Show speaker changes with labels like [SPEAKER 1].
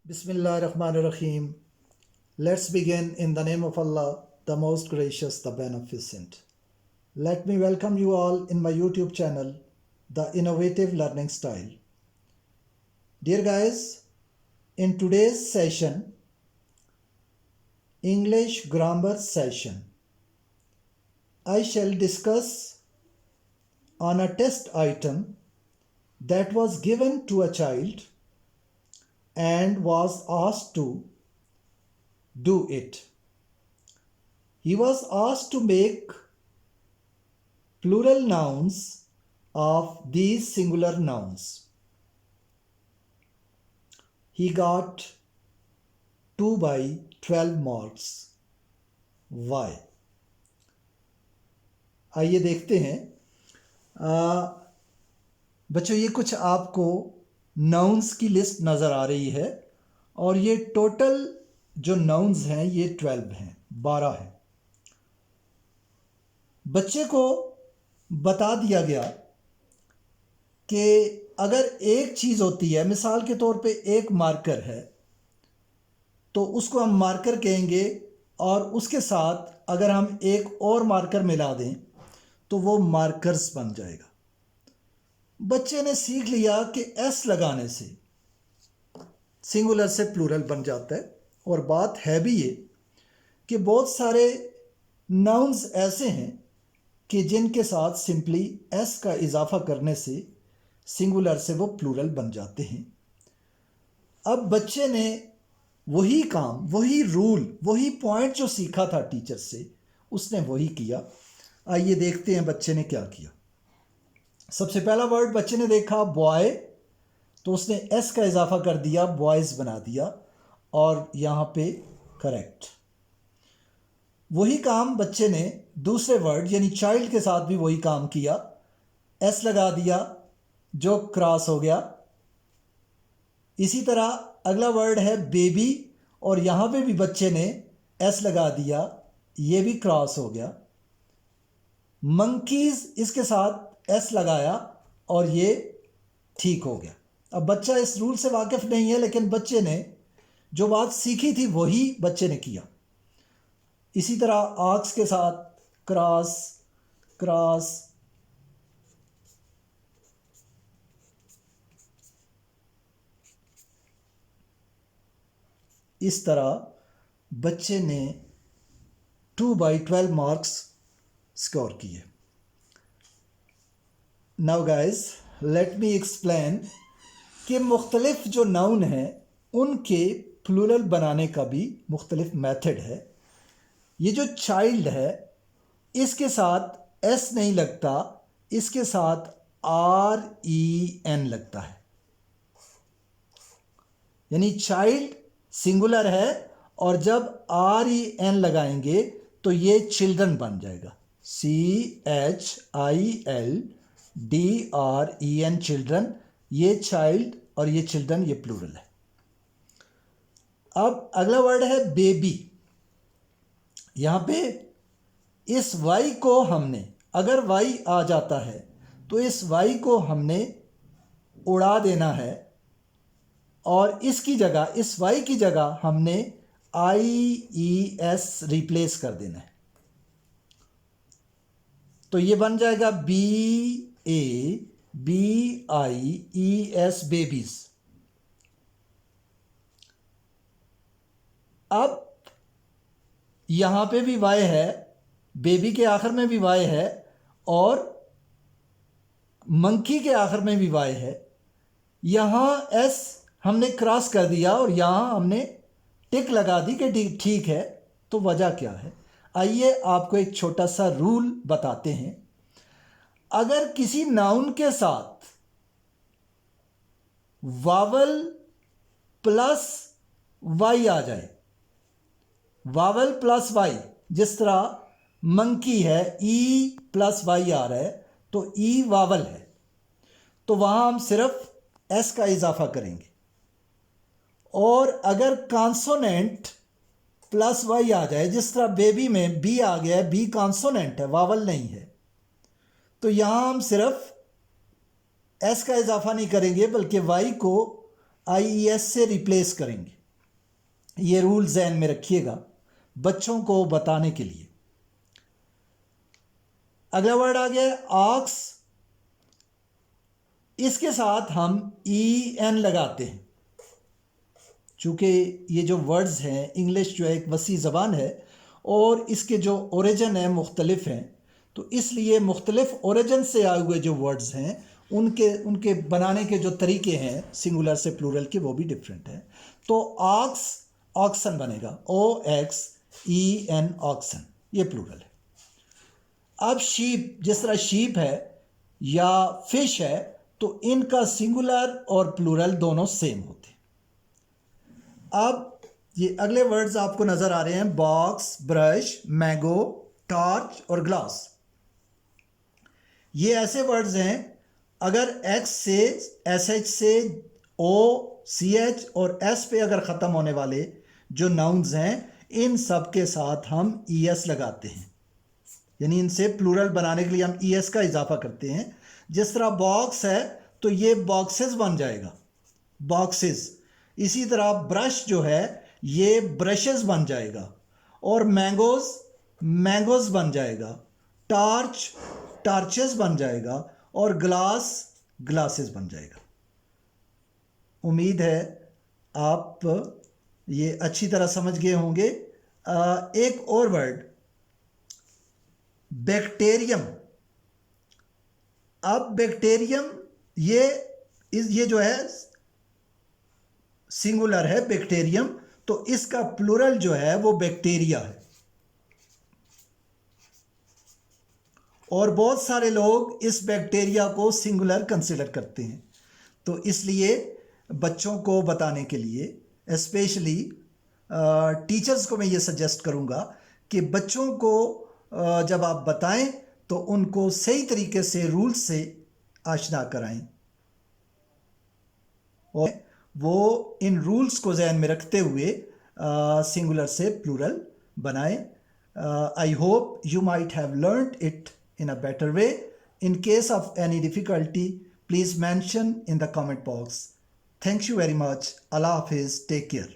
[SPEAKER 1] Bismillahirrahmanirrahim. Let's begin in the name of Allah, the most gracious, the beneficent. Let me welcome you all in my YouTube channel, The Innovative Learning Style. Dear guys, in today's session, English grammar session, I shall discuss on a test item that was given to a child and was asked to do it. He was asked to make plural nouns of these singular nouns. He got 2 by 12 marks. Why? आइए देखते हैं। बच्चों, ये कुछ आपको nouns की list नज़र आ रही है और ये टोटल जो नाउन्स हैं ये 12 हैं, 12 हैं। बच्चे को बता दिया गया कि अगर एक चीज़ होती है, मिसाल के तौर पे एक मार्कर है, तो उसको हम मार्कर कहेंगे और उसके साथ अगर हम एक और मार्कर मिला दें तो वो मार्कर्स बन जाएगा। बच्चे ने सीख लिया कि एस लगाने से सिंगुलर से प्लूरल बन जाता है। और बात है भी ये कि बहुत सारे नाउन्स ऐसे हैं कि जिनके साथ सिंपली एस का इजाफा करने से सिंगुलर से वो प्लूरल बन जाते हैं। अब बच्चे ने वही काम, वही रूल, वही पॉइंट जो सीखा था टीचर से, उसने वही किया। आइए देखते हैं बच्चे ने क्या किया। सबसे पहला वर्ड बच्चे ने देखा बॉय, तो उसने एस का इजाफा कर दिया, बॉयज़ बना दिया और यहाँ पे करेक्ट। वही काम बच्चे ने दूसरे वर्ड यानी चाइल्ड के साथ भी वही काम किया, एस लगा दिया जो क्रॉस हो गया। इसी तरह अगला वर्ड है बेबी और यहाँ पे भी बच्चे ने एस लगा दिया, ये भी क्रॉस हो गया। मंकीज़, इसके साथ एस लगाया और ये ठीक हो गया। अब बच्चा इस रूल से वाकिफ़ नहीं है, लेकिन बच्चे ने जो बात सीखी थी वही बच्चे ने किया। इसी तरह आर्क्स के साथ क्रॉस क्रॉस, इस तरह बच्चे ने 2 by 12 मार्क्स स्कोर किए। Now guys let me explain कि मुख्तलिफ जो नाउन हैं उनके प्लूरल बनाने का भी मुख्तलिफ मेथड है। ये जो चाइल्ड है इसके साथ एस नहीं लगता, इसके साथ REN लगता है, यानी चाइल्ड सिंगुलर है और जब REN लगाएंगे तो ये चिल्ड्रन बन जाएगा, CHILDREN चिल्ड्रन। ये चाइल्ड और ये चिल्ड्रन, ये प्लूरल है। अब अगला वर्ड है बेबी। यहाँ पे इस वाई को हमने, अगर वाई आ जाता है तो इस वाई को हमने उड़ा देना है और इसकी जगह, इस वाई की जगह हमने IES रिप्लेस कर देना है। तो ये बन जाएगा BABIES बेबीज। अब यहां पे भी वाई है, बेबी के आखिर में भी वाई है और मंकी के आखिर में भी वाई है। यहां एस हमने क्रॉस कर दिया और यहां हमने टिक लगा दी कि ठीक है। तो वजह क्या है? आइए आपको एक छोटा सा रूल बताते हैं। अगर किसी नाउन के साथ वावल प्लस वाई आ जाए, वावल प्लस वाई, जिस तरह मंकी है ई प्लस वाई आ रहा है तो ई वावल है, तो वहां हम सिर्फ एस का इजाफा करेंगे। और अगर कॉन्सोनेंट प्लस वाई आ जाए, जिस तरह बेबी में बी आ गया है, बी कॉन्सोनेंट है, वावल नहीं है, तो यहां हम सिर्फ एस का इजाफा नहीं करेंगे बल्कि वाई को IES से रिप्लेस करेंगे। ये रूल जहन में रखिएगा बच्चों को बताने के लिए। अगला वर्ड आ गया ऑक्स। इसके साथ हम ई एन लगाते हैं। चूँकि ये जो वर्ड्स हैं, इंग्लिश जो है एक वसी ज़बान है और इसके जो ओरिजिन है मुख्तलिफ हैं, तो इसलिए मुख्तलिफ ओरिजिन से आए हुए जो वर्ड्स हैं उनके बनाने के जो तरीके हैं सिंगुलर से प्लूरल के वो भी डिफरेंट हैं। तो ऑक्स ऑक्सन बनेगा, OXEN ऑक्सन, ये प्लूरल है। अब शीप, जिस तरह शीप है या फिश है तो इनका सिंगुलर और प्लूरल दोनों सेम होते हैं। अब ये अगले वर्ड्स आपको नज़र आ रहे हैं, बॉक्स, ब्रश, मैंगो, टॉर्च और ग्लास। ये ऐसे वर्ड्स हैं अगर एक्स से, SH से, OCH और S पे अगर ख़त्म होने वाले जो नाउन्स हैं इन सब के साथ हम ES लगाते हैं, यानी इनसे प्लूरल बनाने के लिए हम ES का इजाफा करते हैं। जिस तरह बॉक्स है तो ये बॉक्सेस बन जाएगा, बॉक्सेस। इसी तरह ब्रश जो है ये ब्रशेस बन जाएगा और मैंगोज बन जाएगा, टार्च टार्चेस बन जाएगा और ग्लासेस बन जाएगा। उम्मीद है आप ये अच्छी तरह समझ गए होंगे। एक और वर्ड, बैक्टीरियम। अब बैक्टीरियम ये जो है सिंगुलर है बैक्टीरियम, तो इसका प्लूरल जो है वो बैक्टीरिया है। और बहुत सारे लोग इस बैक्टीरिया को सिंगुलर कंसिडर करते हैं। तो इसलिए बच्चों को बताने के लिए स्पेशली टीचर्स को मैं ये सजेस्ट करूँगा कि बच्चों को जब आप बताएं तो उनको सही तरीके से रूल्स से आशना कराएं और वो इन रूल्स को जहन में रखते हुए सिंगुलर से प्लूरल बनाएं। I hope you might have learned it in a better way. In case of any difficulty, please mention in the comment box. Thank you very much. Allah Hafiz. Take care.